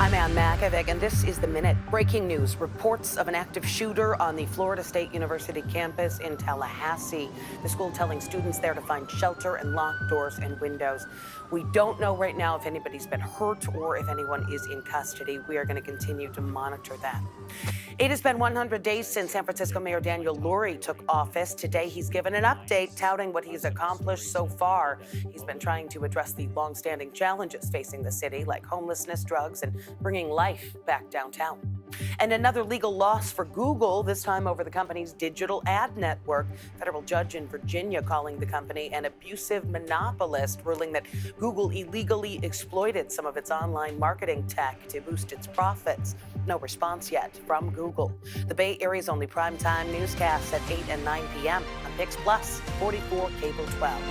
I'm Ann Makovic, and this is The Minute. Breaking news. Reports of an active shooter on the Florida State University campus in Tallahassee. The school telling students there to find shelter and lock doors and windows. We don't know right now if anybody's been hurt or if anyone is in custody. We are going to continue to monitor that. It has been 100 days since San Francisco Mayor Daniel Lurie took office. Today, he's given an update touting what he's accomplished so far. He's been trying to address the longstanding challenges facing the city, like homelessness, drugs, and bringing life back downtown. And another legal loss for Google, this time over the company's digital ad network. Federal judge in Virginia calling the company an abusive monopolist, ruling that Google illegally exploited some of its online marketing tech to boost its profits. No response yet from Google. The Bay Area's only primetime newscasts at 8 and 9 p.m. on Pix Plus, 44 Cable 12.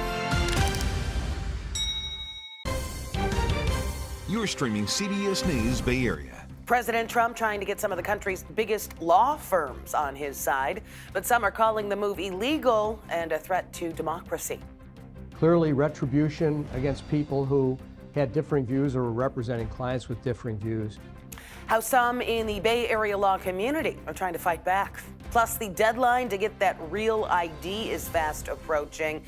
You're streaming CBS News Bay Area. President Trump trying to get some of the country's biggest law firms on his side, but some are calling the move illegal and a threat to democracy. Clearly retribution against people who had differing views or were representing clients with differing views. How some in the Bay Area law community are trying to fight back. Plus, the deadline to get that REAL ID is fast approaching.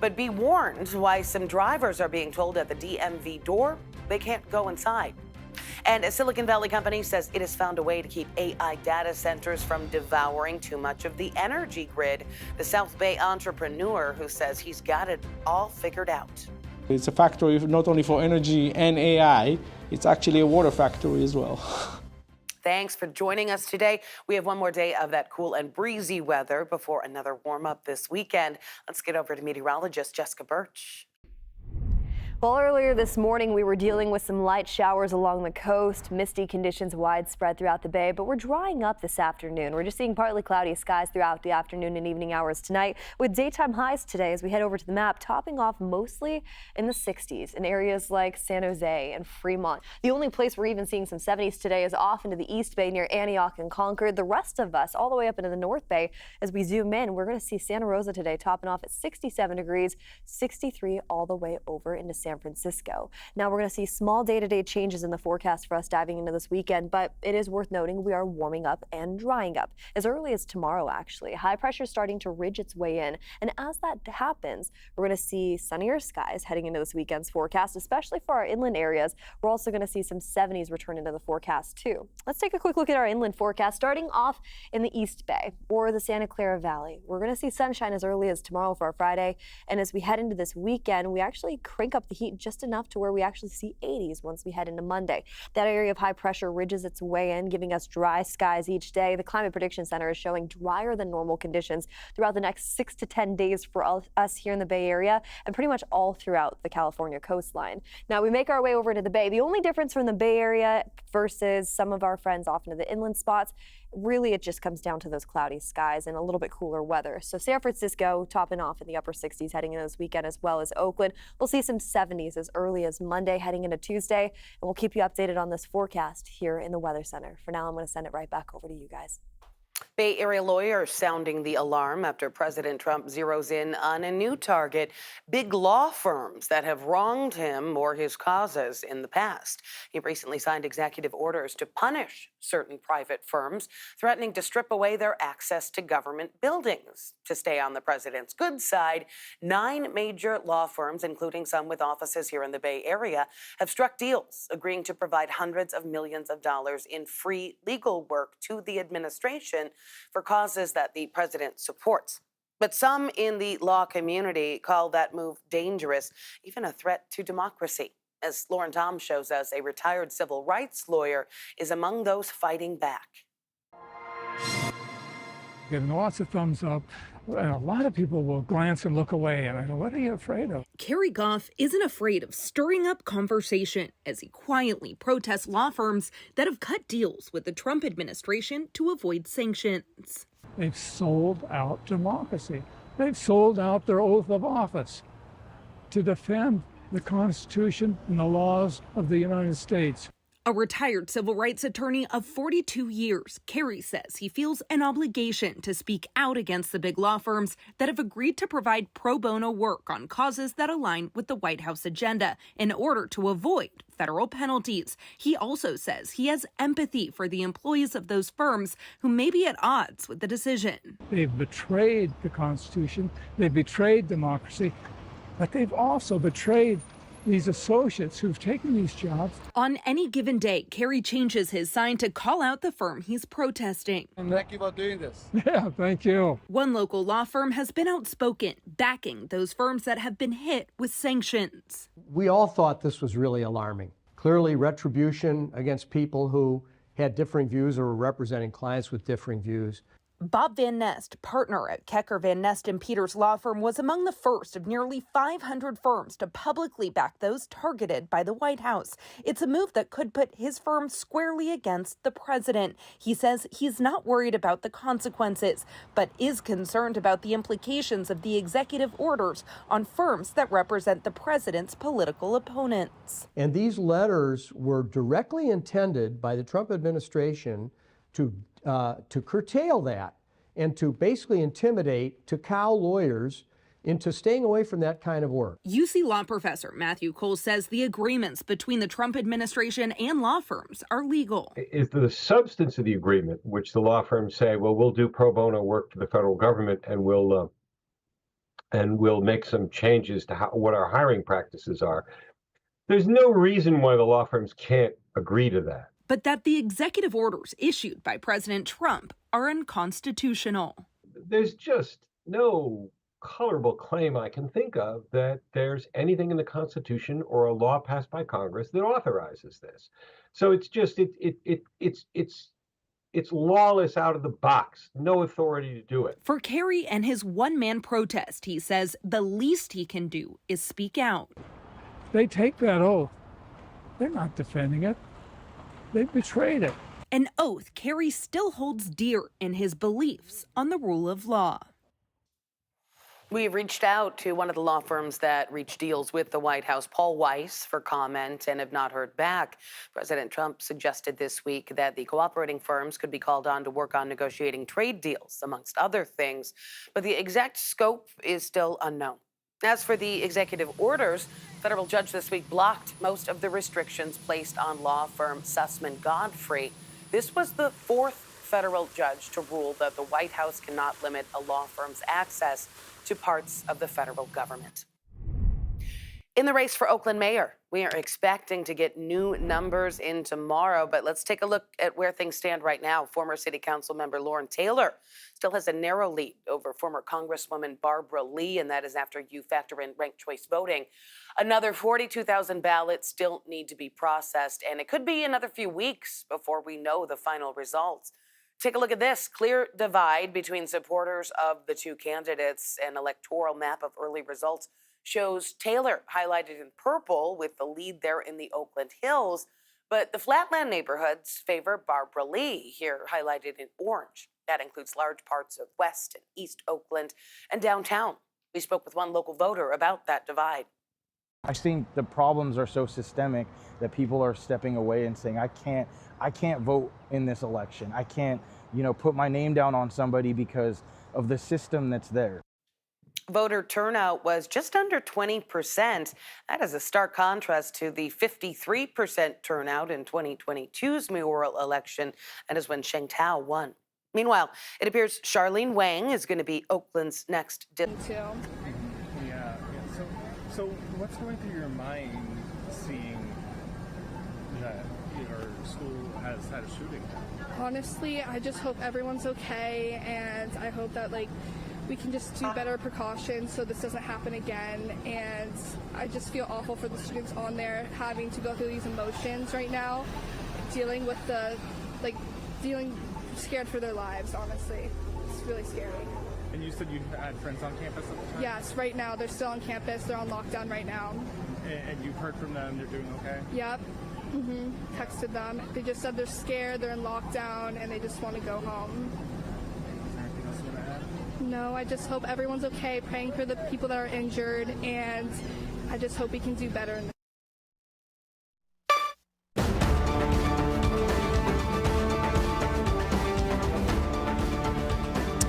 But be warned why some drivers are being told at the DMV door they can't go inside. And a Silicon Valley company says it has found a way to keep AI data centers from devouring too much of the energy grid. The South Bay entrepreneur who says he's got it all figured out. It's a factory not only for energy and AI, it's actually a water factory as well. Thanks for joining us today. We have one more day of that cool and breezy weather before another warm up this weekend. Let's get over to meteorologist Jessica Birch. Well, earlier this morning, we were dealing with some light showers along the coast, misty conditions widespread throughout the bay, but we're drying up this afternoon. We're just seeing partly cloudy skies throughout the afternoon and evening hours tonight, with daytime highs today as we head over to the map, topping off mostly in the 60s in areas like San Jose and Fremont. The only place we're even seeing some 70s today is off into the East Bay near Antioch and Concord. The rest of us all the way up into the North Bay. As we zoom in, we're going to see Santa Rosa today topping off at 67 degrees, 63 all the way over into San Francisco. Now we're going to see small day-to-day changes in the forecast for us diving into this weekend, but it is worth noting we are warming up and drying up as early as tomorrow, actually. High pressure starting to ridge its way in, and as that happens, we're going to see sunnier skies heading into this weekend's forecast, especially for our inland areas. We're also going to see some 70s return into the forecast too. Let's take a quick look at our inland forecast, starting off in the East Bay or the Santa Clara Valley. We're going to see sunshine as early as tomorrow for our Friday, and as we head into this weekend, we actually crank up the heat just enough to where we actually see 80s once we head into Monday. That area of high pressure ridges its way in, giving us dry skies each day. The Climate Prediction Center is showing drier than normal conditions throughout the next 6 to 10 days for us here in the Bay Area and pretty much all throughout the California coastline. Now we make our way over to the Bay. The only difference from the Bay Area versus some of our friends off into the inland spots, really it just comes down to those cloudy skies and a little bit cooler weather. So San Francisco topping off in the upper 60s heading into this weekend, as well as Oakland. We'll see some 70s as early as Monday heading into Tuesday, and we'll keep you updated on this forecast here in the Weather Center. For now, I'm going to send it right back over to you guys. Bay Area lawyers sounding the alarm after President Trump zeroes in on a new target, big law firms that have wronged him or his causes in the past. He recently signed executive orders to punish certain private firms, threatening to strip away their access to government buildings. To stay on the president's good side, 9 major law firms, including some with offices here in the Bay Area, have struck deals, agreeing to provide hundreds of millions of dollars in free legal work to the administration for causes that the president supports. But some in the law community call that move dangerous, even a threat to democracy. As Lauren Tom shows us, a retired civil rights lawyer is among those fighting back. Getting lots of thumbs up, and a lot of people will glance and look away, and I go, what are you afraid of? Kerry Goff isn't afraid of stirring up conversation as he quietly protests law firms that have cut deals with the Trump administration to avoid sanctions. They've sold out democracy. They've sold out their oath of office to defend the Constitution and the laws of the United States. A retired civil rights attorney of 42 years, Kerry says he feels an obligation to speak out against the big law firms that have agreed to provide pro bono work on causes that align with the White House agenda in order to avoid federal penalties. He also says he has empathy for the employees of those firms who may be at odds with the decision. They've betrayed the Constitution, they've betrayed democracy, but they've also betrayed these associates who've taken these jobs. On any given day, Kerry changes his sign to call out the firm he's protesting. Thank you for doing this. Yeah, thank you. One local law firm has been outspoken, backing those firms that have been hit with sanctions. We all thought this was really alarming. Clearly, retribution against people who had differing views or were representing clients with differing views. Bob Van Nest, partner at Kecker Van Nest and Peters law firm, was among the first of nearly 500 firms to publicly back those targeted by the White House. It's a move that could put his firm squarely against the president. He says he's not worried about the consequences, but is concerned about the implications of the executive orders on firms that represent the president's political opponents. And these letters were directly intended by the Trump administration to curtail that and to basically intimidate, to cow lawyers into staying away from that kind of work. UC law professor Matthew Cole says the agreements between the Trump administration and law firms are legal. Is the substance of the agreement, which the law firms say, well, we'll do pro bono work for the federal government and we'll make some changes to what our hiring practices are. There's no reason why the law firms can't agree to that. But that the executive orders issued by President Trump are unconstitutional. There's just no colorable claim I can think of that there's anything in the Constitution or a law passed by Congress that authorizes this. So it's just it's lawless out of the box. No authority to do it. For Kerry and his one-man protest, he says the least he can do is speak out. They take that oath. They're not defending it. They betrayed it. An oath Kerry still holds dear in his beliefs on the rule of law. We've reached out to one of the law firms that reached deals with the White House, Paul Weiss, for comment and have not heard back. President Trump suggested this week that the cooperating firms could be called on to work on negotiating trade deals, amongst other things. But the exact scope is still unknown. As for the executive orders, a federal judge this week blocked most of the restrictions placed on law firm Sussman Godfrey. This was the fourth federal judge to rule that the White House cannot limit a law firm's access to parts of the federal government. In the race for Oakland mayor, we are expecting to get new numbers in tomorrow, but let's take a look at where things stand right now. Former City Council member Lauren Taylor still has a narrow lead over former Congresswoman Barbara Lee, and that is after you factor in ranked choice voting. Another 42,000 ballots still need to be processed, and it could be another few weeks before we know the final results. Take a look at this clear divide between supporters of the two candidates. An electoral map of early results shows Taylor highlighted in purple with the lead there in the Oakland Hills, but the Flatland neighborhoods favor Barbara Lee, here highlighted in orange. That includes large parts of West and East Oakland and downtown. We spoke with one local voter about that divide. I think the problems are so systemic that people are stepping away and saying, I can't vote in this election. I can't, put my name down on somebody because of the system that's there. Voter turnout was just under 20%. That is a stark contrast to the 53% turnout in 2022's mayoral election. That is when Sheng Tao won. Meanwhile, it appears Charlene Wang is going to be Oakland's next. Yeah. So what's going through your mind seeing that your school has had a shooting? Honestly, I just hope everyone's okay, and I hope that we can just do better precautions so this doesn't happen again. And I just feel awful for the students on there having to go through these emotions right now, dealing with scared for their lives, honestly. It's really scary. And you said you had friends on campus at the time? Yes, right now. They're still on campus. They're on lockdown right now. And you've heard from them? They're doing okay? Yep. Texted them. They just said they're scared, they're in lockdown, and they just want to go home. Is there anything else you want to add? No, I just hope everyone's okay, praying for the people that are injured, and I just hope we can do better in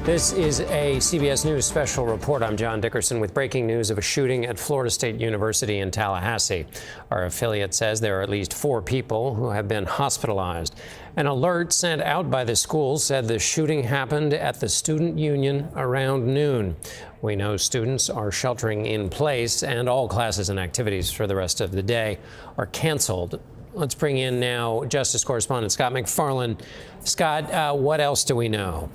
This is a CBS News special report. I'm John Dickerson with breaking news of a shooting at Florida State University in Tallahassee. Our affiliate says there are at least 4 people who have been hospitalized. An alert sent out by the school said the shooting happened at the student union around noon. We know students are sheltering in place and all classes and activities for the rest of the day are canceled. Let's bring in now Justice Correspondent Scott McFarland. Scott, what else do we know?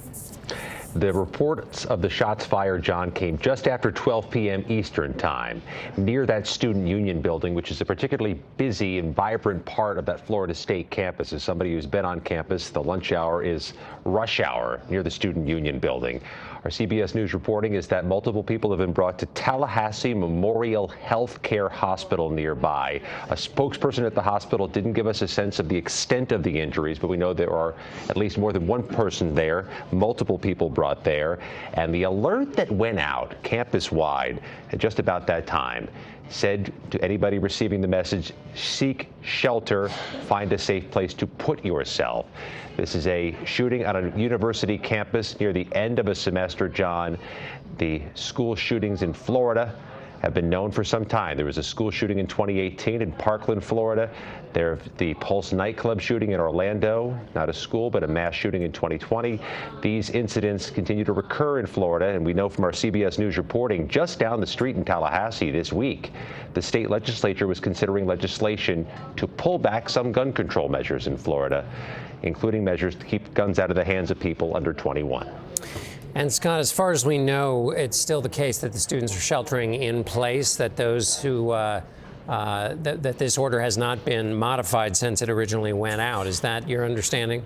The reports of the shots fired, John, came just after 12 p.m. Eastern time near that student union building, which is a particularly busy and vibrant part of that Florida State campus. As somebody who's been on campus, the lunch hour is rush hour near the student union building. Our CBS News reporting is that multiple people have been brought to Tallahassee Memorial Health Care Hospital nearby. A spokesperson at the hospital didn't give us a sense of the extent of the injuries, but we know there are at least more than one person there, multiple people brought there. And the alert that went out campus-wide at just about that time said to anybody receiving the message, seek shelter, find a safe place to put yourself. This is a shooting on a university campus near the end of a semester, John. The school shootings in Florida have been known for some time. There was a school shooting in 2018 in Parkland, Florida. The Pulse nightclub shooting in Orlando, not a school, but a mass shooting in 2020. These incidents continue to recur in Florida, and we know from our CBS News reporting just down the street in Tallahassee this week, the state legislature was considering legislation to pull back some gun control measures in Florida, including measures to keep guns out of the hands of people under 21. And Scott, as far as we know, it's still the case that the students are sheltering in place, that those who that this order has not been modified since it originally went out. Is that your understanding?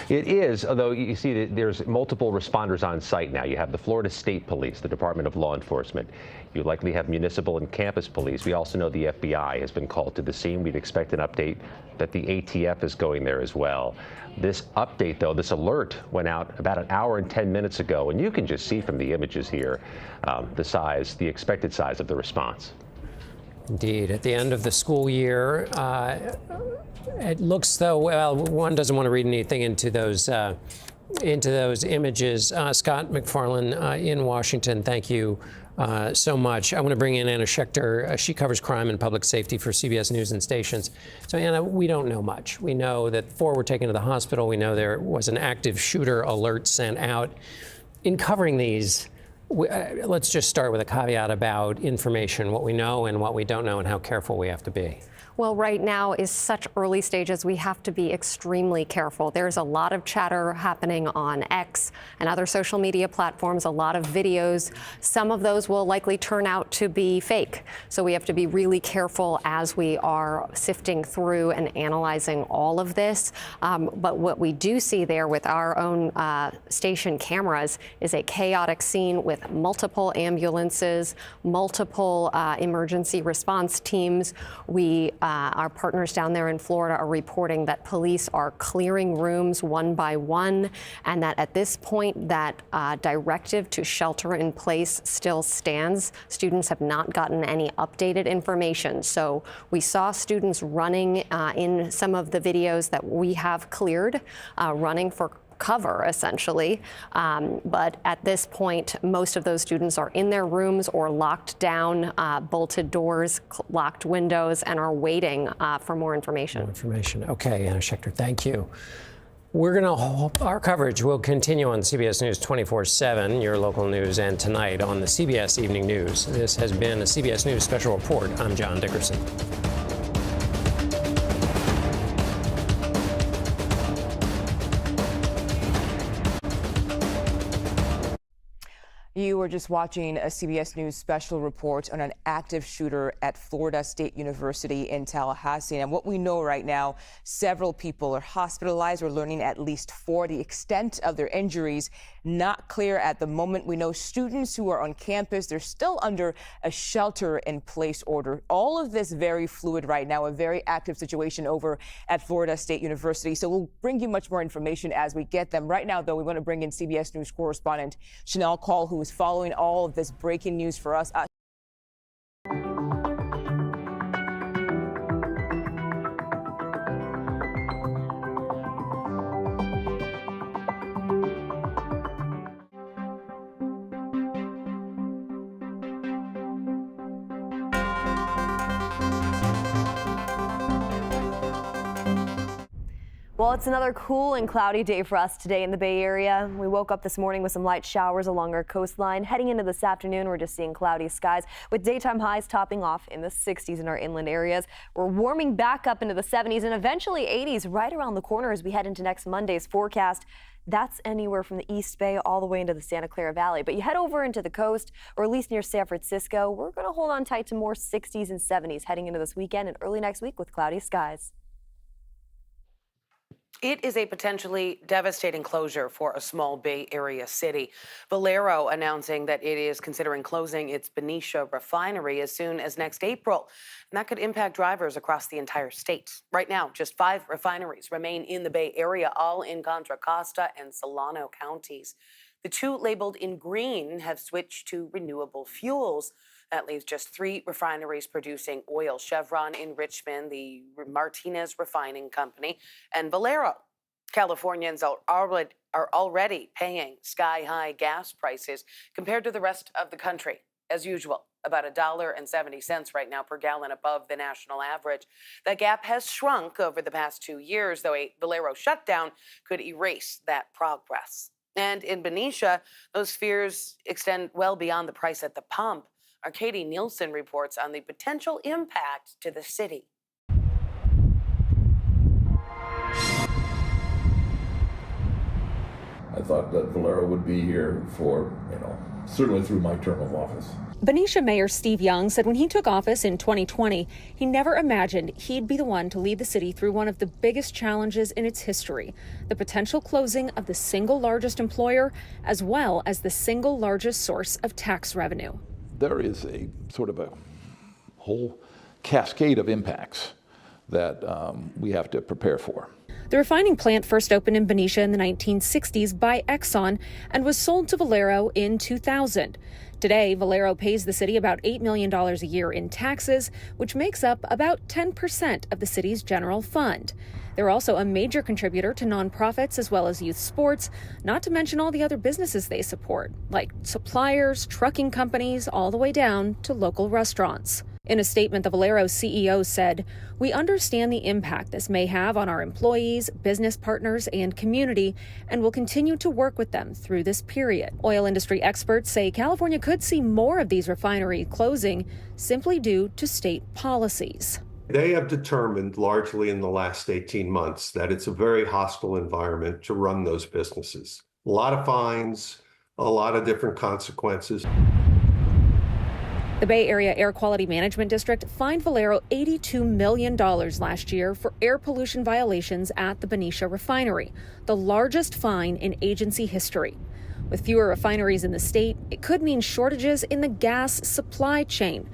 It is, although you see that there's multiple responders on site now. You have the Florida State Police, the Department of Law Enforcement. You likely have municipal and campus police. We also know the FBI has been called to the scene. We'd expect an update that the ATF is going there as well. This update, though, this alert went out about an hour and 10 minutes ago, and you can just see from the images here the expected size of the response. Indeed. At the end of the school year, it looks though, well, one doesn't want to read anything into those images. Scott McFarland in Washington, thank you so much. I want to bring in Anna Schechter. She covers crime and public safety for CBS News and Stations. So, Anna, we don't know much. We know that 4 were taken to the hospital. We know there was an active shooter alert sent out. In covering these, let's just start with a caveat about information, what we know and what we don't know, and how careful we have to be. Well, right now is such early stages. We have to be extremely careful. There's a lot of chatter happening on X and other social media platforms, a lot of videos. Some of those will likely turn out to be fake. So we have to be really careful as we are sifting through and analyzing all of this. But what we do see there with our own station cameras is a chaotic scene with multiple ambulances, multiple emergency response teams. Our partners down there in Florida are reporting that police are clearing rooms one by one, and that at this point that directive to shelter in place still stands. Students have not gotten any updated information. So we saw students running in some of the videos that we have cleared, running for cover, essentially. But at this point, most of those students are in their rooms or locked down, bolted doors, locked windows, and are waiting for more information. Okay, Anna Schechter, thank you. Our coverage will continue on CBS News 24/7, your local news, and tonight on the CBS Evening News. This has been a CBS News Special Report. I'm John Dickerson. You were just watching a CBS News special report on an active shooter at Florida State University in Tallahassee. And what we know right now, several people are hospitalized. We're learning at least 4. The extent of their injuries, not clear at the moment. We know students who are on campus, they're still under a shelter-in-place order. All of this very fluid right now, a very active situation over at Florida State University. So we'll bring you much more information as we get them. Right now, though, we want to bring in CBS News correspondent Chanel Call, who is following all of this breaking news for us. Well, it's another cool and cloudy day for us today in the Bay Area. We woke up this morning with some light showers along our coastline. Heading into this afternoon, we're just seeing cloudy skies with daytime highs topping off in the 60s in our inland areas. We're warming back up into the 70s and eventually 80s right around the corner as we head into next Monday's forecast. That's anywhere from the East Bay all the way into the Santa Clara Valley. But you head over into the coast, or at least near San Francisco, we're going to hold on tight to more 60s and 70s heading into this weekend and early next week with cloudy skies. It is a potentially devastating closure for a small Bay Area city. Valero announcing that it is considering closing its Benicia refinery as soon as next April. And that could impact drivers across the entire state. Right now, just 5 refineries remain in the Bay Area, all in Contra Costa and Solano counties. The 2 labeled in green have switched to renewable fuels. That leaves just 3 refineries producing oil: Chevron in Richmond, the Martinez Refining Company, and Valero. Californians are already paying sky-high gas prices compared to the rest of the country. As usual, about $1.70 right now per gallon above the national average. That gap has shrunk over the past 2 years, though a Valero shutdown could erase that progress. And in Benicia, those fears extend well beyond the price at the pump. Our Katie Nielsen reports on the potential impact to the city. I thought that Valero would be here for, certainly through my term of office. Benicia Mayor Steve Young said when he took office in 2020, he never imagined he'd be the one to lead the city through one of the biggest challenges in its history, the potential closing of the single largest employer, as well as the single largest source of tax revenue. There is a sort of a whole cascade of impacts that we have to prepare for. The refining plant first opened in Benicia in the 1960s by Exxon and was sold to Valero in 2000. Today, Valero pays the city about $8 million a year in taxes, which makes up about 10% of the city's general fund. They're also a major contributor to nonprofits as well as youth sports, not to mention all the other businesses they support, like suppliers, trucking companies, all the way down to local restaurants. In a statement, the Valero CEO said, "We understand the impact this may have on our employees, business partners, and community, and will continue to work with them through this period." Oil industry experts say California could see more of these refineries closing simply due to state policies. They have determined largely in the last 18 months that it's a very hostile environment to run those businesses. A lot of fines, a lot of different consequences. The Bay Area Air Quality Management District fined Valero $82 million last year for air pollution violations at the Benicia refinery, the largest fine in agency history. With fewer refineries in the state, it could mean shortages in the gas supply chain,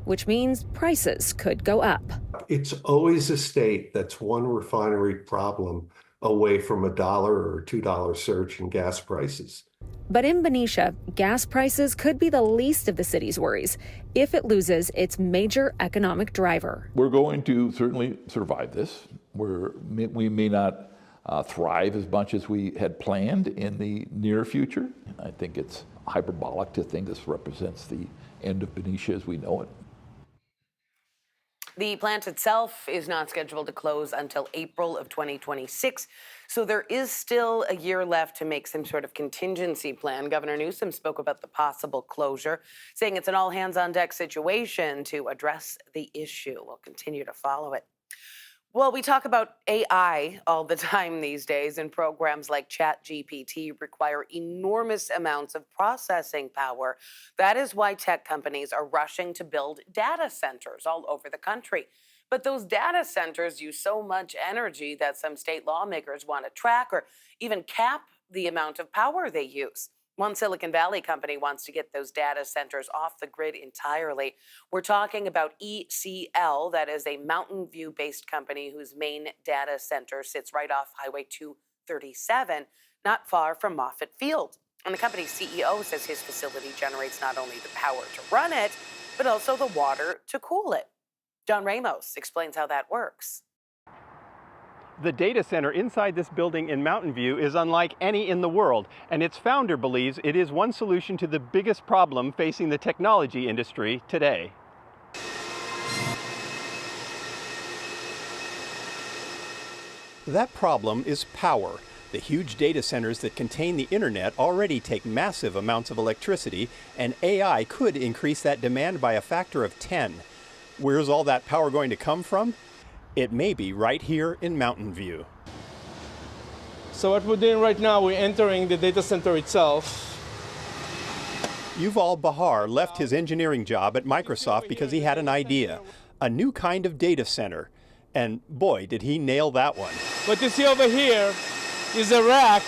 which means prices could go up. It's always a state that's one refinery problem away from $1 or $2 surge in gas prices. But in Benicia, gas prices could be the least of the city's worries if it loses its major economic driver. We're going to certainly survive this. We may not thrive as much as we had planned in the near future. I think it's hyperbolic to think this represents the end of Benicia as we know it. The plant itself is not scheduled to close until April of 2026, so there is still a year left to make some sort of contingency plan. Governor Newsom spoke about the possible closure, saying it's an all-hands-on-deck situation to address the issue. We'll continue to follow it. Well, we talk about AI all the time these days, and programs like ChatGPT require enormous amounts of processing power. That is why tech companies are rushing to build data centers all over the country. But those data centers use so much energy that some state lawmakers want to track or even cap the amount of power they use. One Silicon Valley company wants to get those data centers off the grid entirely. We're talking about ECL, that is a Mountain View-based company whose main data center sits right off Highway 237, not far from Moffett Field. And the company's CEO says his facility generates not only the power to run it, but also the water to cool it. John Ramos explains how that works. The data center inside this building in Mountain View is unlike any in the world, and its founder believes it is one solution to the biggest problem facing the technology industry today. That problem is power. The huge data centers that contain the internet already take massive amounts of electricity, and AI could increase that demand by a factor of 10. Where's all that power going to come from? It may be right here in Mountain View. So what we're doing right now, we're entering the data center itself. Yuval Bahar left his engineering job at Microsoft because he had an idea, a new kind of data center. And boy, did he nail that one. What you see over here is a rack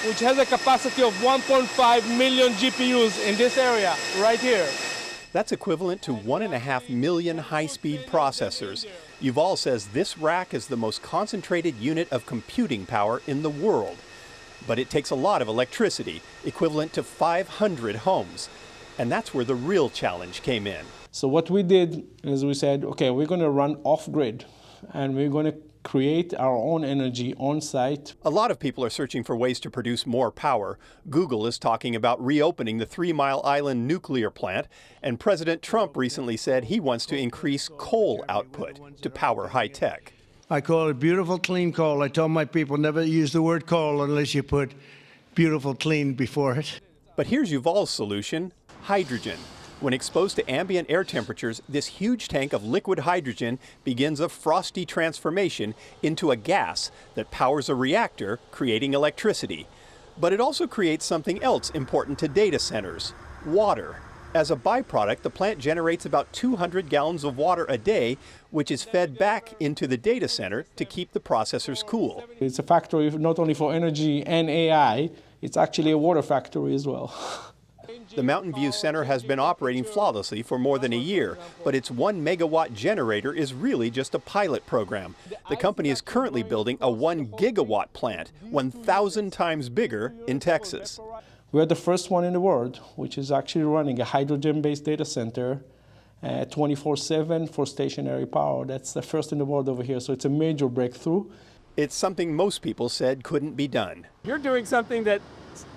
which has a capacity of 1.5 million GPUs in this area, right here. That's equivalent to 1.5 million high-speed processors. Yuval says this rack is the most concentrated unit of computing power in the world. But it takes a lot of electricity, equivalent to 500 homes. And that's where the real challenge came in. So what we did is we said, okay, we're going to run off-grid, and we're going to create our own energy on site. A lot of people are searching for ways to produce more power. Google is talking about reopening the 3 Mile Island nuclear plant, and President Trump recently said he wants to increase coal output to power high tech. I call it beautiful, clean coal. I tell my people never use the word coal unless you put beautiful, clean before it. But here's Yuval's solution: hydrogen. When exposed to ambient air temperatures, this huge tank of liquid hydrogen begins a frosty transformation into a gas that powers a reactor, creating electricity. But it also creates something else important to data centers: water. As a byproduct, the plant generates about 200 gallons of water a day, which is fed back into the data center to keep the processors cool. It's a factory not only for energy and AI, it's actually a water factory as well. The Mountain View Center has been operating flawlessly for more than a year, but its 1 megawatt generator is really just a pilot program. The company is currently building a 1 gigawatt plant, 1,000 times bigger, in Texas. We're the first one in the world which is actually running a hydrogen-based data center 24/7 for stationary power. That's the first in the world over here, so it's a major breakthrough. It's something most people said couldn't be done. You're doing something that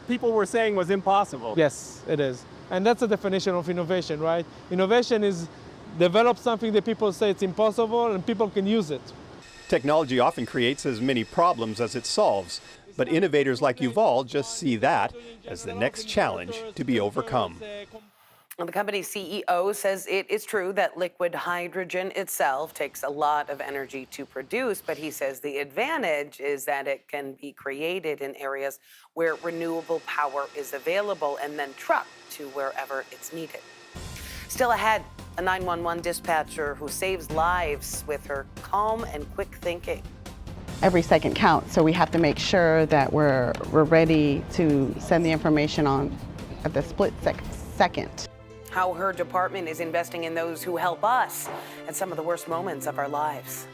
people were saying was impossible. Yes, it is. And that's the definition of innovation, right? Innovation is develop something that people say it's impossible and people can use it. Technology often creates as many problems as it solves, but innovators like Yuval just see that as the next challenge to be overcome. The company's CEO says it is true that liquid hydrogen itself takes a lot of energy to produce, but he says the advantage is that it can be created in areas where renewable power is available and then trucked to wherever it's needed. Still ahead, a 911 dispatcher who saves lives with her calm and quick thinking. Every second counts, so we have to make sure that we're ready to send the information on at the split second. How her department is investing in those who help us at some of the worst moments of our lives.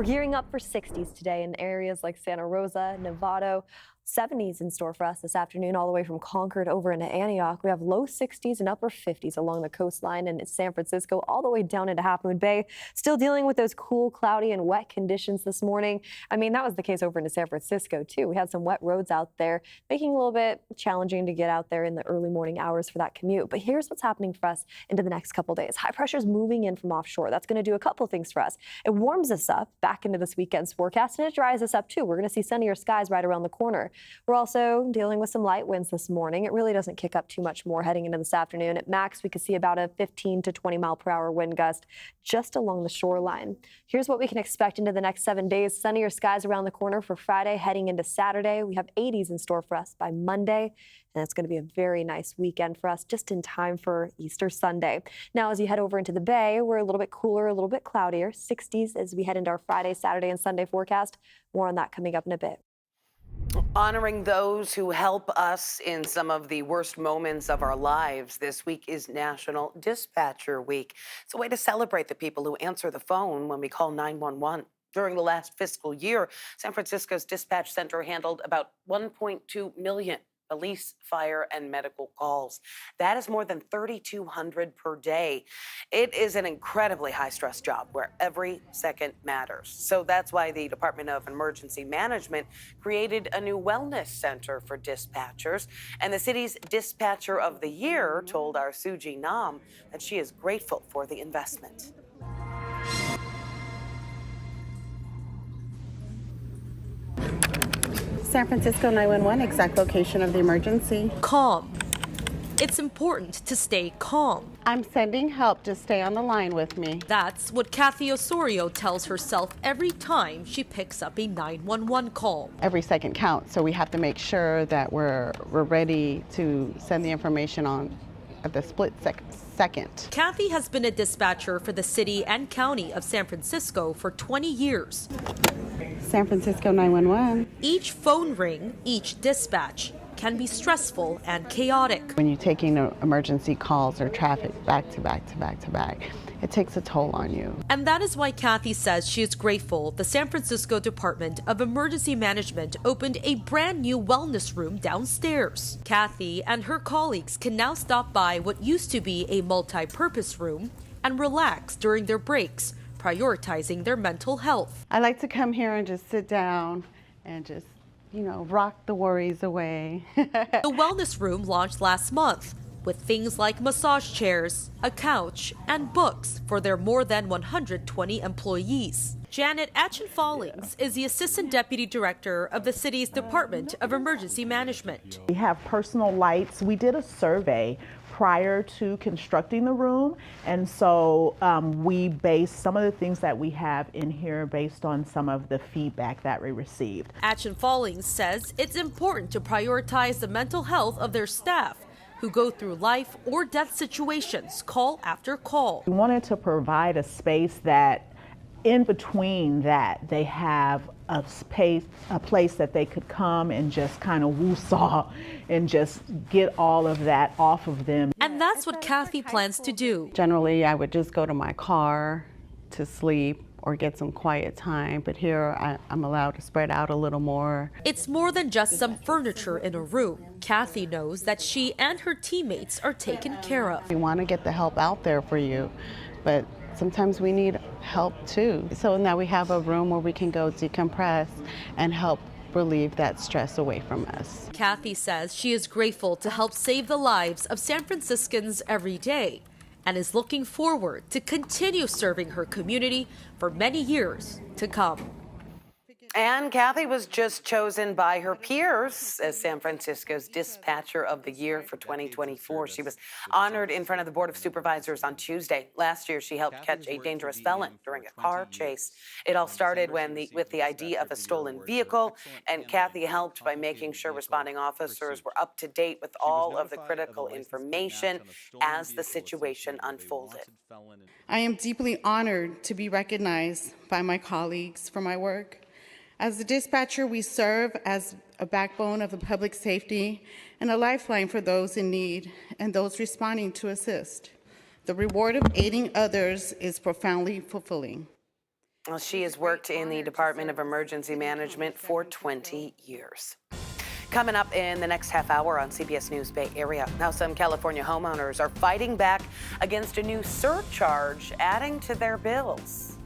We're gearing up for 60s today in areas like Santa Rosa, Novato. 70s in store for us this afternoon, all the way from Concord over into Antioch. We have low 60s and upper 50s along the coastline and San Francisco, all the way down into Half Moon Bay. Still dealing with those cool, cloudy, and wet conditions this morning. I mean, that was the case over into San Francisco, too. We had some wet roads out there, making it a little bit challenging to get out there in the early morning hours for that commute. But here's what's happening for us into the next couple days. High pressure is moving in from offshore. That's going to do a couple things for us. It warms us up back into this weekend's forecast, and it dries us up, too. We're going to see sunnier skies right around the corner. We're also dealing with some light winds this morning. It really doesn't kick up too much more heading into this afternoon. At max, we could see about a 15 to 20 mile per hour wind gust just along the shoreline. Here's what we can expect into the next 7 days. Sunnier skies around the corner for Friday heading into Saturday. We have 80s in store for us by Monday. And it's going to be a very nice weekend for us, just in time for Easter Sunday. Now, as you head over into the Bay, we're a little bit cooler, a little bit cloudier. 60s as we head into our Friday, Saturday, and Sunday forecast. More on that coming up in a bit. Honoring those who help us in some of the worst moments of our lives. This week is National Dispatcher Week. It's a way to celebrate the people who answer the phone when we call 911. During the last fiscal year, San Francisco's dispatch center handled about 1.2 million police, fire, and medical calls. That is more than 3,200 per day. It is an incredibly high-stress job where every second matters. So that's why the Department of Emergency Management created a new wellness center for dispatchers. And the city's Dispatcher of the Year told our Suji Nam that she is grateful for the investment. San Francisco 911, exact location of the emergency. Calm. It's important to stay calm. I'm sending help. Just stay on the line with me. That's what Kathy Osorio tells herself every time she picks up a 911 call. Every second counts, so we have to make sure that we're ready to send the information on at the split second. Kathy has been a dispatcher for the city and county of San Francisco for 20 years. San Francisco 911. Each phone ring, each dispatch can be stressful and chaotic. When you're taking emergency calls or traffic back to back to back to back, it takes a toll on you. And that is why Kathy says she is grateful the San Francisco Department of Emergency Management opened a brand new wellness room downstairs. Kathy and her colleagues can now stop by what used to be a multi-purpose room and relax during their breaks, prioritizing their mental health. I like to come here and just sit down and just, rock the worries away. The wellness room launched last month with things like massage chairs, a couch, and books for their more than 120 employees. Janet Atchin-Fallings is the Assistant Deputy Director of the city's Department of Emergency Management. We have personal lights. We did a survey prior to constructing the room, and so we based some of the things that we have in here based on some of the feedback that we received. Atchin-Fallings says it's important to prioritize the mental health of their staff, who go through life or death situations call after call. We wanted to provide a space that in between that they have a place that they could come and just kind of woo-saw and just get all of that off of them. And that's what Kathy plans to do. Generally, I would just go to my car to sleep or get some quiet time, but here I'm allowed to spread out a little more. It's more than just some furniture in a room. Kathy knows that she and her teammates are taken care of. We want to get the help out there for you, but sometimes we need help too. So now we have a room where we can go decompress and help relieve that stress away from us. Kathy says she is grateful to help save the lives of San Franciscans every day, and is looking forward to continue serving her community for many years to come. And Kathy was just chosen by her peers as San Francisco's Dispatcher of the Year for 2024. She was honored in front of the Board of Supervisors on Tuesday. Last year, she helped catch a dangerous felon during a car chase. It all started with the idea of a stolen vehicle, and Kathy helped by making sure responding officers were up to date with all of the critical information as the situation unfolded. I am deeply honored to be recognized by my colleagues for my work. As the dispatcher, we serve as a backbone of the public safety and a lifeline for those in need and those responding to assist. The reward of aiding others is profoundly fulfilling. Well, she has worked in the Department of Emergency Management for 20 years. Coming up in the next half hour on CBS News Bay Area. Now, some California homeowners are fighting back against a new surcharge adding to their bills.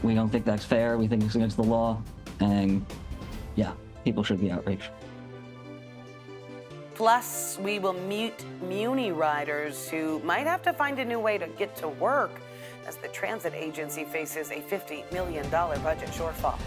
We don't think that's fair. We think it's against the law. And yeah, people should be outraged. Plus, we will mute Muni riders who might have to find a new way to get to work as the transit agency faces a $50 million budget shortfall.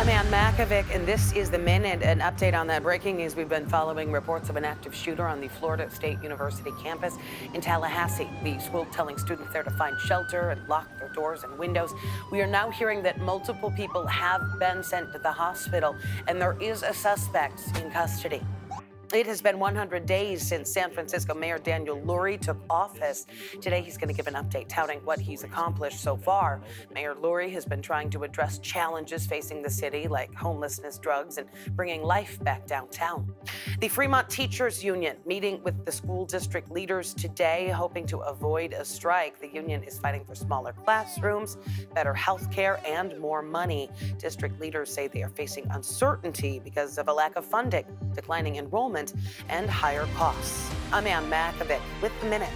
I'm Ann Makovic, and this is The Minute, an update on that breaking news. We've been following reports of an active shooter on the Florida State University campus in Tallahassee. The school telling students there to find shelter and lock their doors and windows. We are now hearing that multiple people have been sent to the hospital, and there is a suspect in custody. It has been 100 days since San Francisco Mayor Daniel Lurie took office. Today, he's going to give an update touting what he's accomplished so far. Mayor Lurie has been trying to address challenges facing the city, like homelessness, drugs, and bringing life back downtown. The Fremont Teachers Union meeting with the school district leaders today, hoping to avoid a strike. The union is fighting for smaller classrooms, better health care, and more money. District leaders say they are facing uncertainty because of a lack of funding, declining enrollment, and higher costs. I'm Ann Makovic with The Minute.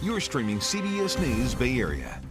You're streaming CBS News Bay Area.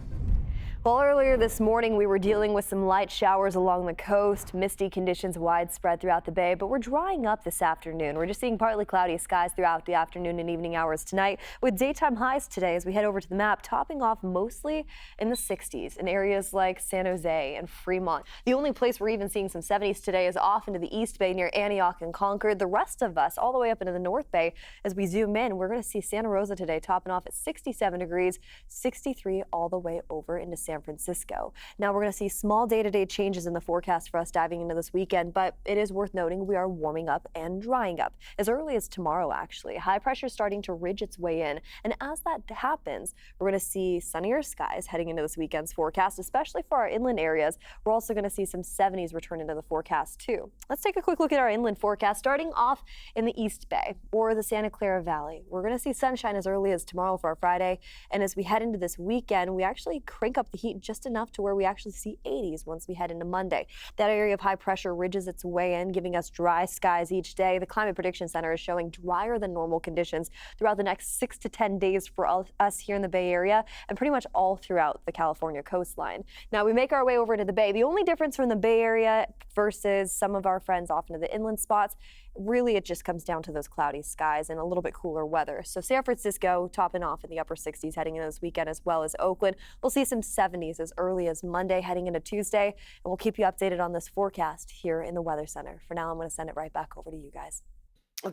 Well, earlier this morning, we were dealing with some light showers along the coast, misty conditions widespread throughout the bay, but we're drying up this afternoon. We're just seeing partly cloudy skies throughout the afternoon and evening hours tonight, with daytime highs today as we head over to the map, topping off mostly in the 60s in areas like San Jose and Fremont. The only place we're even seeing some 70s today is off into the East Bay near Antioch and Concord. The rest of us, all the way up into the North Bay, as we zoom in, we're going to see Santa Rosa today topping off at 67 degrees, 63 all the way over into San San Francisco. Now we're going to see small day-to-day changes in the forecast for us diving into this weekend, but it is worth noting we are warming up and drying up as early as tomorrow, actually. High pressure starting to ridge its way in, and as that happens, we're going to see sunnier skies heading into this weekend's forecast, especially for our inland areas. We're also going to see some 70s return into the forecast too. Let's take a quick look at our inland forecast, starting off in the East Bay or the Santa Clara Valley. We're going to see sunshine as early as tomorrow for our Friday, and as we head into this weekend, we actually crank up the heat just enough to where we actually see 80s once we head into Monday. That area of high pressure ridges its way in, giving us dry skies each day. The Climate Prediction Center is showing drier than normal conditions throughout the next 6 to 10 days for us here in the Bay Area and pretty much all throughout the California coastline. Now we make our way over to the Bay. The only difference from the Bay Area versus some of our friends off into the inland spots, really it just comes down to those cloudy skies and a little bit cooler weather. So San Francisco topping off in the upper 60s heading into this weekend, as well as Oakland. We'll see some 70s as early as Monday heading into Tuesday, and we'll keep you updated on this forecast here in the Weather Center. For now, I'm going to send it right back over to you guys.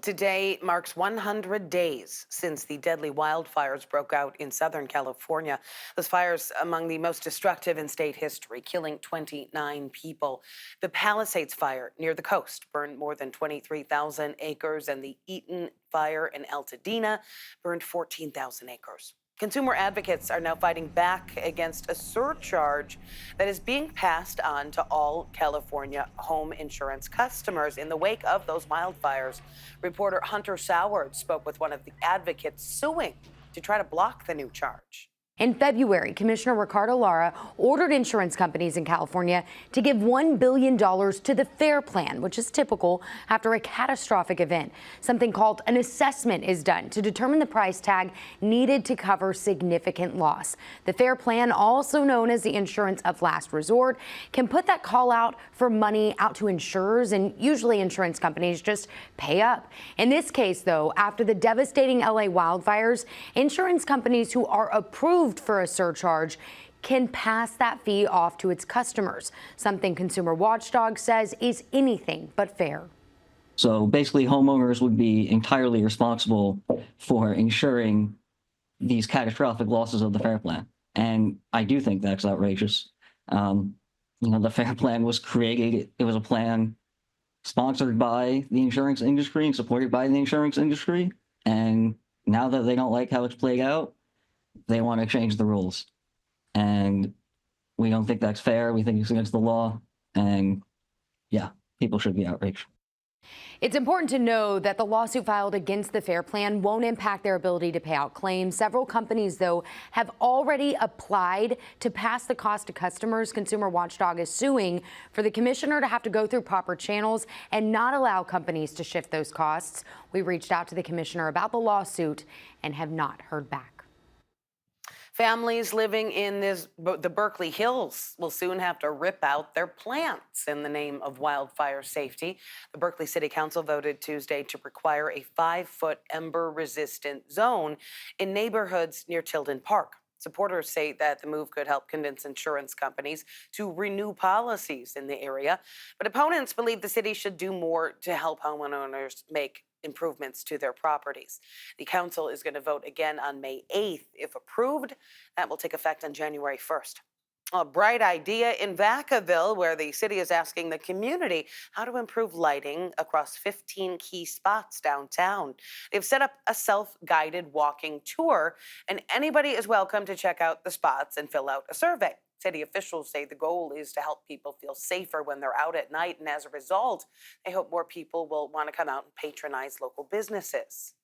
Today marks 100 days since the deadly wildfires broke out in Southern California. Those fires among the most destructive in state history, killing 29 people. The Palisades fire near the coast burned more than 23,000 acres, and the Eaton fire in Altadena burned 14,000 acres. Consumer advocates are now fighting back against a surcharge that is being passed on to all California home insurance customers in the wake of those wildfires. Reporter Hunter Soward spoke with one of the advocates suing to try to block the new charge. In February, Commissioner Ricardo Lara ordered insurance companies in California to give $1 billion to the FAIR Plan, which is typical after a catastrophic event. Something called an assessment is done to determine the price tag needed to cover significant loss. The FAIR Plan, also known as the insurance of last resort, can put that call out for money out to insurers, and usually insurance companies just pay up. In this case, though, after the devastating LA wildfires, insurance companies who are approved for a surcharge can pass that fee off to its customers, something Consumer Watchdog says is anything but fair. So basically, homeowners would be entirely responsible for insuring these catastrophic losses of the FAIR Plan. And I do think that's outrageous. The FAIR Plan was created, it was a plan sponsored by the insurance industry and supported by the insurance industry. And now that they don't like how it's played out, they want to change the rules. And we don't think that's fair. We think it's against the law. And yeah, people should be outraged. It's important to know that the lawsuit filed against the FAIR Plan won't impact their ability to pay out claims. Several companies, though, have already applied to pass the cost to customers. Consumer Watchdog is suing for the commissioner to have to go through proper channels and not allow companies to shift those costs. We reached out to the commissioner about the lawsuit and have not heard back. Families living in the Berkeley Hills will soon have to rip out their plants in the name of wildfire safety. The Berkeley City Council voted Tuesday to require a 5-foot ember-resistant zone in neighborhoods near Tilden Park. Supporters say that the move could help convince insurance companies to renew policies in the area. But opponents believe the city should do more to help homeowners make improvements to their properties. The council is going to vote again on May 8th. If approved, that will take effect on January 1st. A bright idea in Vacaville, where the city is asking the community how to improve lighting across 15 key spots downtown. They've set up a self-guided walking tour, and anybody is welcome to check out the spots and fill out a survey. City officials say the goal is to help people feel safer when they're out at night, and as a result, they hope more people will want to come out and patronize local businesses.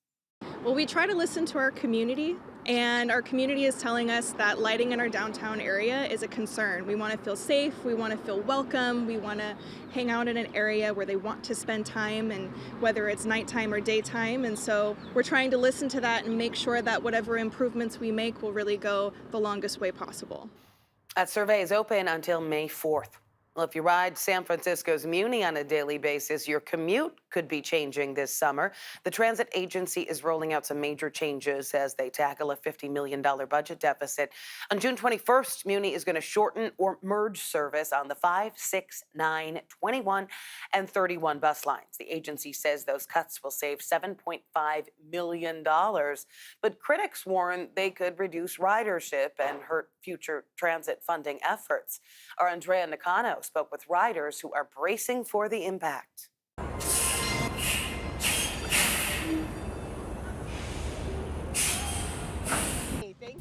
Well, we try to listen to our community, and our community is telling us that lighting in our downtown area is a concern. We want to feel safe, we want to feel welcome, we want to hang out in an area where they want to spend time, and whether it's nighttime or daytime. And so we're trying to listen to that and make sure that whatever improvements we make will really go the longest way possible. That survey is open until May 4th. Well, if you ride San Francisco's Muni on a daily basis, your commute could be changing this summer. The transit agency is rolling out some major changes as they tackle a $50 million budget deficit. On June 21st, Muni is going to shorten or merge service on the 5, 6, 9, 21, and 31 bus lines. The agency says those cuts will save $7.5 million, but critics warn they could reduce ridership and hurt future transit funding efforts. Our Andrea Nakano spoke with riders who are bracing for the impact.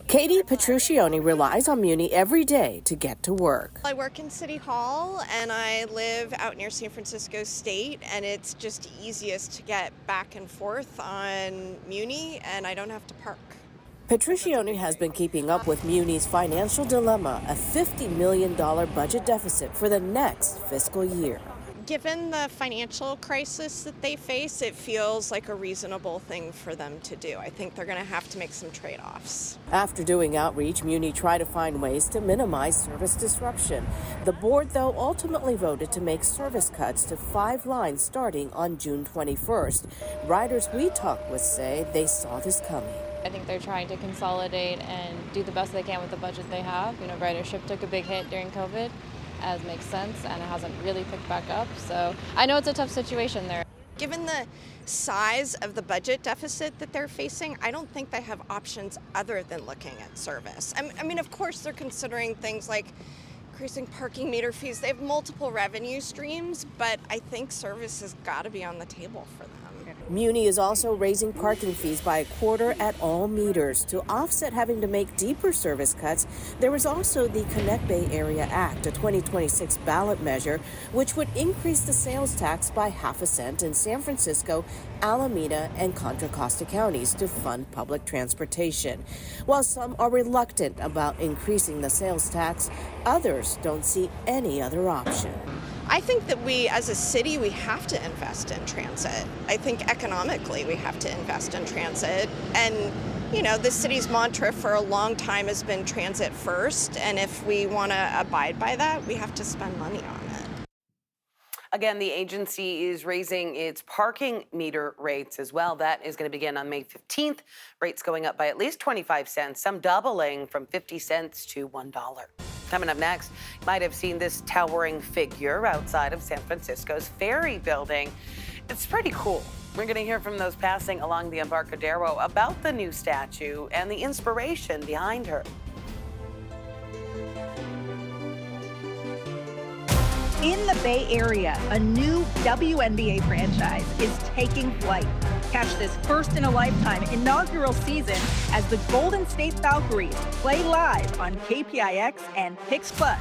Katie Petruccioni relies on Muni every day to get to work. I work in City Hall and I live out near San Francisco State, and it's just easiest to get back and forth on Muni and I don't have to park. Petruccioni has been keeping up with Muni's financial dilemma, a $50 million budget deficit for the next fiscal year. Given the financial crisis that they face, it feels like a reasonable thing for them to do. I think they're going to have to make some trade-offs. After doing outreach, Muni tried to find ways to minimize service disruption. The board, though, ultimately voted to make service cuts to 5 lines starting on June 21st. Riders we talked with say they saw this coming. I think they're trying to consolidate and do the best they can with the budget they have. You know, ridership took a big hit during COVID, as makes sense, and it hasn't really picked back up. So I know it's a tough situation there. Given the size of the budget deficit that they're facing, I don't think they have options other than looking at service. I mean, of course, they're considering things like increasing parking meter fees. They have multiple revenue streams, but I think service has got to be on the table for them. Muni is also raising parking fees by 1/4 at all meters. To offset having to make deeper service cuts, there was also the Connect Bay Area Act, a 2026 ballot measure, which would increase the sales tax by ½ cent in San Francisco, Alameda, and Contra Costa counties to fund public transportation. While some are reluctant about increasing the sales tax, others don't see any other option. I think that we, as a city, we have to invest in transit. I think economically we have to invest in transit. And, you know, the city's mantra for a long time has been transit first. And if we want to abide by that, we have to spend money on it. Again, the agency is raising its parking meter rates as well. That is going to begin on May 15th. Rates going up by at least 25 cents, some doubling from 50 cents to $1. Coming up next, you might have seen this towering figure outside of San Francisco's Ferry Building. It's pretty cool. We're going to hear from those passing along the Embarcadero about the new statue and the inspiration behind her. In the Bay Area, a new WNBA franchise is taking flight. Catch this first-in-a-lifetime inaugural season as the Golden State Valkyries play live on KPIX and Pix Plus.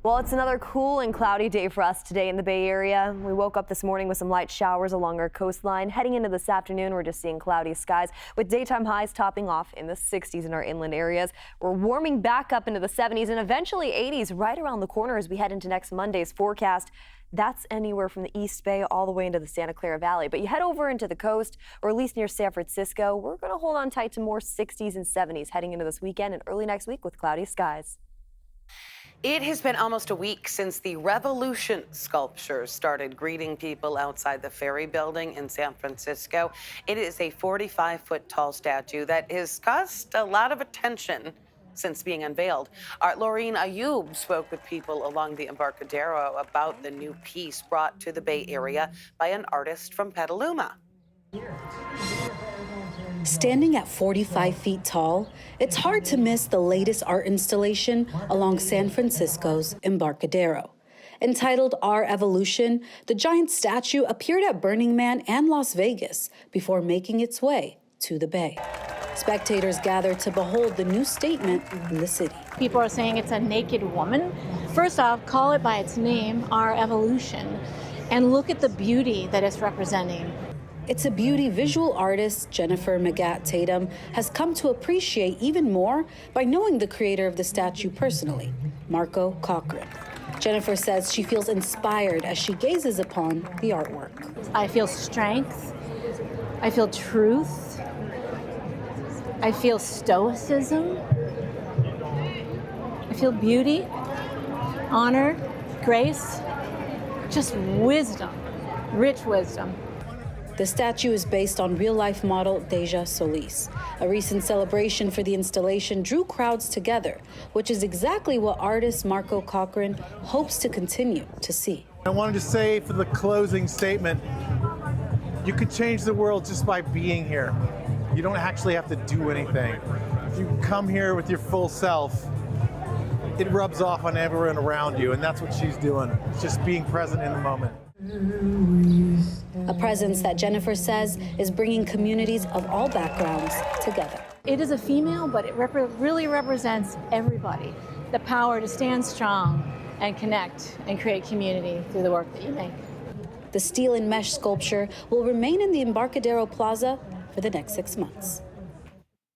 Well, it's another cool and cloudy day for us today in the Bay Area. We woke up this morning with some light showers along our coastline. Heading into this afternoon, we're just seeing cloudy skies with daytime highs topping off in the 60s in our inland areas. We're warming back up into the 70s and eventually 80s right around the corner as we head into next Monday's forecast. That's anywhere from the East Bay all the way into the Santa Clara Valley. But you head over into the coast, or at least near San Francisco, we're going to hold on tight to more 60s and 70s heading into this weekend and early next week with cloudy skies. It has been almost a week since the Revolution sculptures started greeting people outside the Ferry Building in San Francisco. It is a 45-foot tall statue that has caused a lot of attention since being unveiled. Our Laureen Ayub spoke with people along the Embarcadero about the new piece brought to the Bay Area by an artist from Petaluma. Standing at 45 feet tall, it's hard to miss the latest art installation along San Francisco's Embarcadero. Entitled Our Evolution, the giant statue appeared at Burning Man and Las Vegas before making its way to the Bay. Spectators gathered to behold the new statement in the city. People are saying it's a naked woman. First off, call it by its name, Our Evolution, and look at the beauty that it's representing. It's a beauty visual artist, Jennifer McGatt Tatum, has come to appreciate even more by knowing the creator of the statue personally, Marco Cochran. Jennifer says she feels inspired as she gazes upon the artwork. I feel strength. I feel truth. I feel stoicism. I feel beauty, honor, grace, just wisdom, rich wisdom. The statue is based on real-life model Deja Solis. A recent celebration for the installation drew crowds together, which is exactly what artist Marco Cochran hopes to continue to see. I wanted to say for the closing statement, you could change the world just by being here. You don't actually have to do anything. If you come here with your full self, it rubs off on everyone around you, and that's what she's doing. It's just being present in the moment. A presence that Jennifer says is bringing communities of all backgrounds together. It is a female, but it really represents everybody. The power to stand strong and connect and create community through the work that you make. The steel and mesh sculpture will remain in the Embarcadero Plaza for the next 6 months.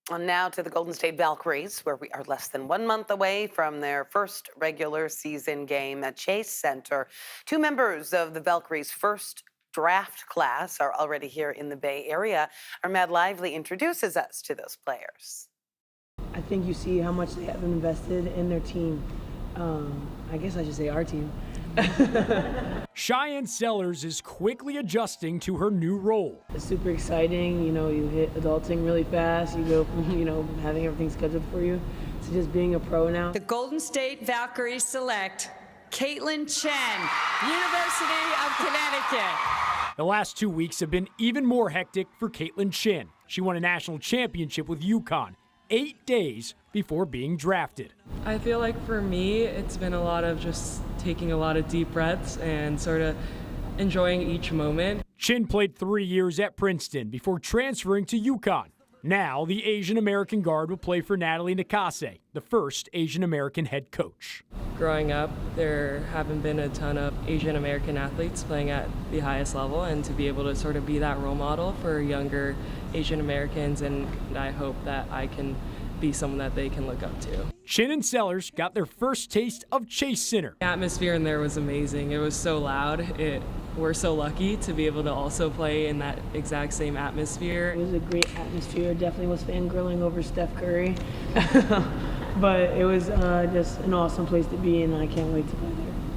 And now to the Golden State Valkyries, where we are less than 1 month away from their first regular season game at Chase Center. Two members of the Valkyries' first draft class are already here in the Bay Area. Our Mad Lively introduces us to those players. I think you see how much they have invested in their team. I guess I should say our team. Cheyenne Sellers is quickly adjusting to her new role. It's super exciting. You know, you hit adulting really fast. You go from, having everything scheduled for you to just being a pro now. The Golden State Valkyries select Caitlin Chen, University of Connecticut. The last 2 weeks have been even more hectic for Caitlin Chen. She won a national championship with UConn 8 days before being drafted. I feel like for me, it's been a lot of just taking a lot of deep breaths and sort of enjoying each moment. Chen played 3 years at Princeton before transferring to UConn. Now, the Asian American guard will play for Natalie Nakase, the first Asian American head coach. Growing up, there haven't been a ton of Asian American athletes playing at the highest level, and to be able to sort of be that role model for younger Asian Americans, and I hope that I can be someone that they can look up to. Chen and Sellers got their first taste of Chase Center. The atmosphere in there was amazing. It was so loud. We're so lucky to be able to also play in that exact same atmosphere. It was a great atmosphere. Definitely was fangirling over Steph Curry. But it was just an awesome place to be, and I can't wait to play there.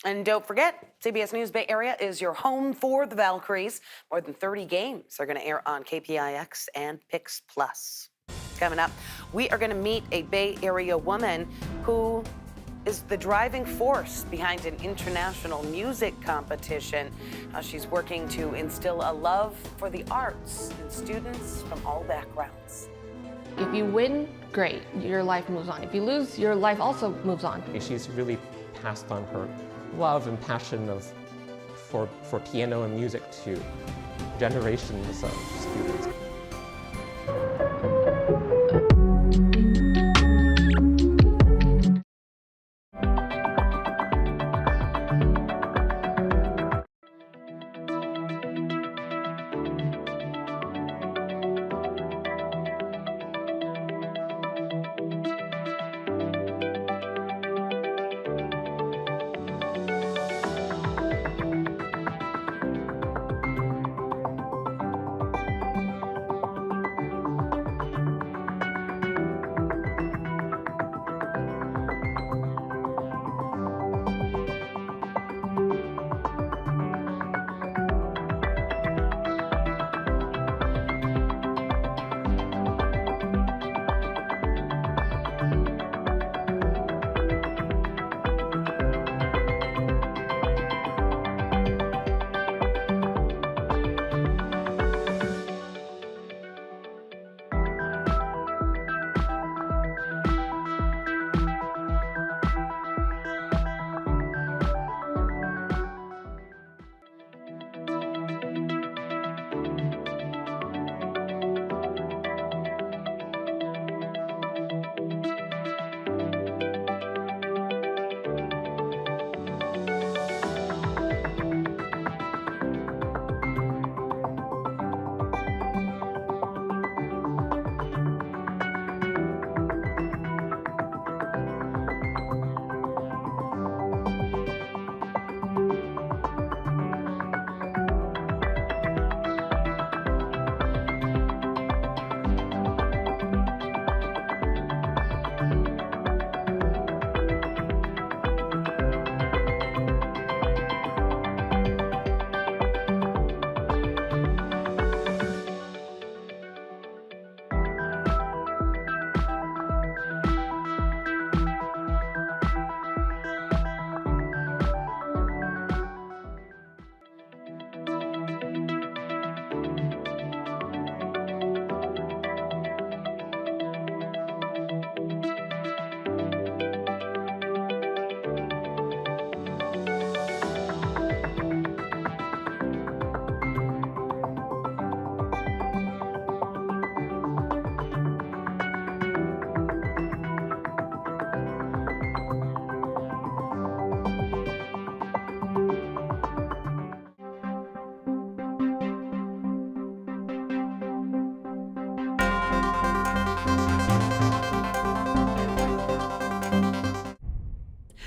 And don't forget, CBS News Bay Area is your home for the Valkyries. More than 30 games are going to air on KPIX and Pix Plus. Coming up, we are going to meet a Bay Area woman who is the driving force behind an international music competition. She's working to instill a love for the arts in students from all backgrounds. If you win, great, your life moves on. If you lose, your life also moves on. She's really passed on her love and passion for piano and music to generations of students.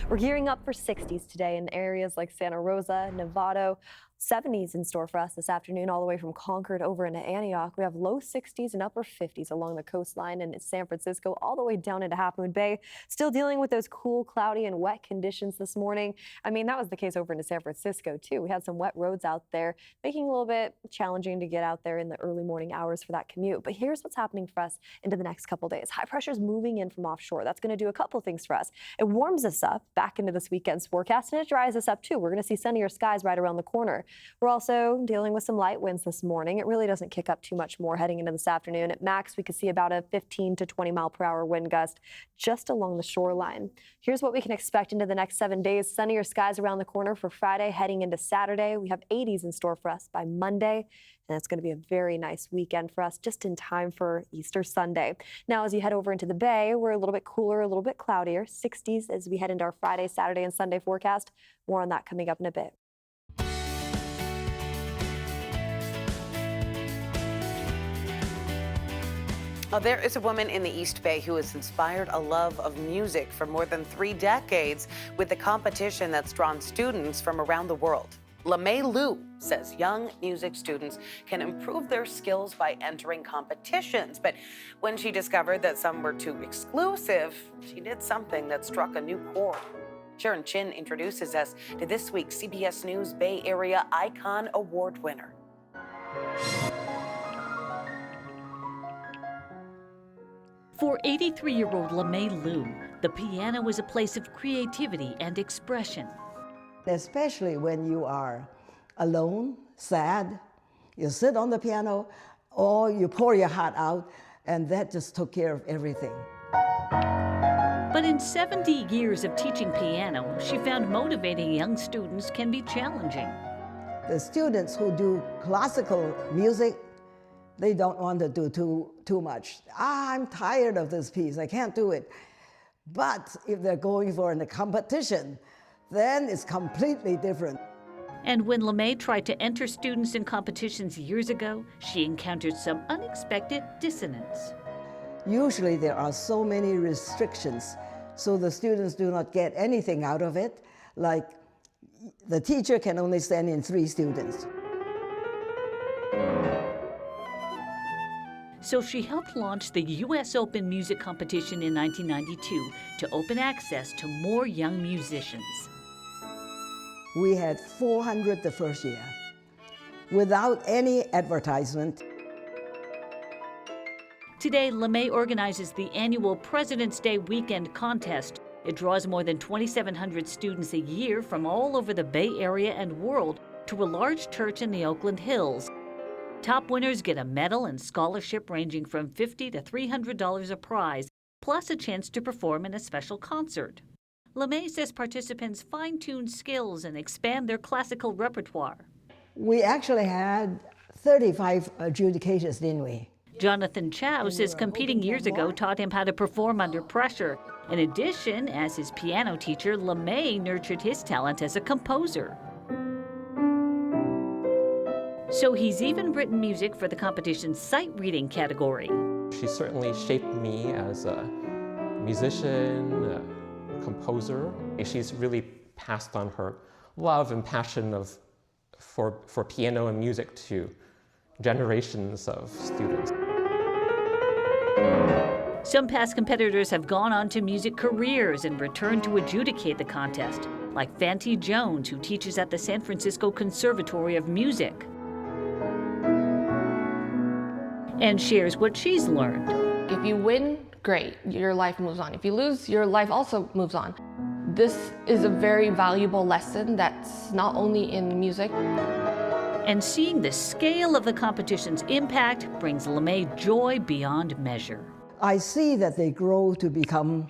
We're gearing up for 60s today in areas like Santa Rosa, Novato. 70s in store for us this afternoon, all the way from Concord over into Antioch. We have low 60s and upper 50s along the coastline and San Francisco, all the way down into Half Moon Bay. Still dealing with those cool, cloudy, and wet conditions this morning. I mean, that was the case over into San Francisco, too. We had some wet roads out there, making it a little bit challenging to get out there in the early morning hours for that commute. But here's what's happening for us into the next couple days. High pressure is moving in from offshore. That's going to do a couple things for us. It warms us up back into this weekend's forecast, and it dries us up, too. We're going to see sunnier skies right around the corner. We're also dealing with some light winds this morning. It really doesn't kick up too much more heading into this afternoon. At max, we could see about a 15 to 20 mile per hour wind gust just along the shoreline. Here's what we can expect into the next 7 days. Sunnier skies around the corner for Friday heading into Saturday. We have 80s in store for us by Monday. And it's going to be a very nice weekend for us, just in time for Easter Sunday. Now, as you head over into the Bay, we're a little bit cooler, a little bit cloudier. 60s as we head into our Friday, Saturday, and Sunday forecast. More on that coming up in a bit. Well, there is a woman in the East Bay who has inspired a love of music for more than 3 decades with the competition that's drawn students from around the world. LeMay Liu says young music students can improve their skills by entering competitions. But when she discovered that some were too exclusive, she did something that struck a new chord. Sharon Chin introduces us to this week's CBS News Bay Area Icon Award winner. For 83-year-old LeMay Liu, the piano is a place of creativity and expression. Especially when you are alone, sad, you sit on the piano, or you pour your heart out, and that just took care of everything. But in 70 years of teaching piano, she found motivating young students can be challenging. The students who do classical music, they don't want to do too much. I'm tired of this piece, I can't do it. But if they're going for a competition, then it's completely different. And when LeMay tried to enter students in competitions years ago, she encountered some unexpected dissonance. Usually there are so many restrictions, so the students do not get anything out of it. Like the teacher can only send in 3 students. So she helped launch the U.S. Open Music Competition in 1992 to open access to more young musicians. We had 400 the first year, without any advertisement. Today, LeMay organizes the annual President's Day Weekend Contest. It draws more than 2,700 students a year from all over the Bay Area and world to a large church in the Oakland Hills. Top winners get a medal and scholarship ranging from $50 to $300 a prize, plus a chance to perform in a special concert. LeMay says participants fine-tune skills and expand their classical repertoire. We actually had 35 adjudications, didn't we? Jonathan Chow says competing years ago taught him how to perform under pressure. In addition, as his piano teacher, LeMay nurtured his talent as a composer. So he's even written music for the competition's sight reading category. She certainly shaped me as a musician, a composer. She's really passed on her love and passion for piano and music to generations of students. Some past competitors have gone on to music careers and returned to adjudicate the contest, like Fanti Jones, who teaches at the San Francisco Conservatory of Music, and shares what she's learned. If you win, great, your life moves on. If you lose, your life also moves on. This is a very valuable lesson that's not only in music. And seeing the scale of the competition's impact brings LeMay joy beyond measure. I see that they grow to become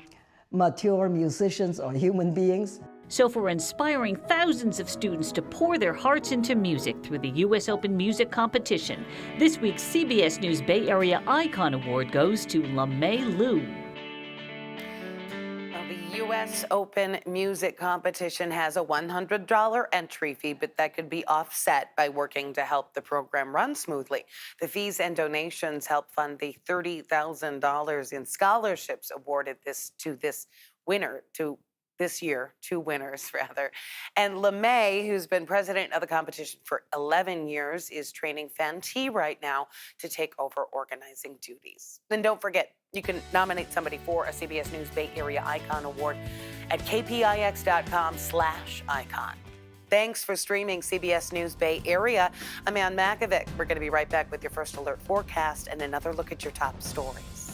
mature musicians or human beings. So for inspiring thousands of students to pour their hearts into music through the U.S. Open Music Competition, this week's CBS News Bay Area Icon Award goes to LeMay Liu. Well, the U.S. Open Music Competition has a $100 entry fee, but that could be offset by working to help the program run smoothly. The fees and donations help fund the $30,000 in scholarships awarded to this winner to this year, 2 winners rather. And LeMay, who's been president of the competition for 11 years, is training Fenty right now to take over organizing duties. Then don't forget, you can nominate somebody for a CBS News Bay Area Icon Award at kpix.com/icon. Thanks for streaming CBS News Bay Area. I'm Ann Makovic. We're going to be right back with your First Alert forecast and another look at your top stories.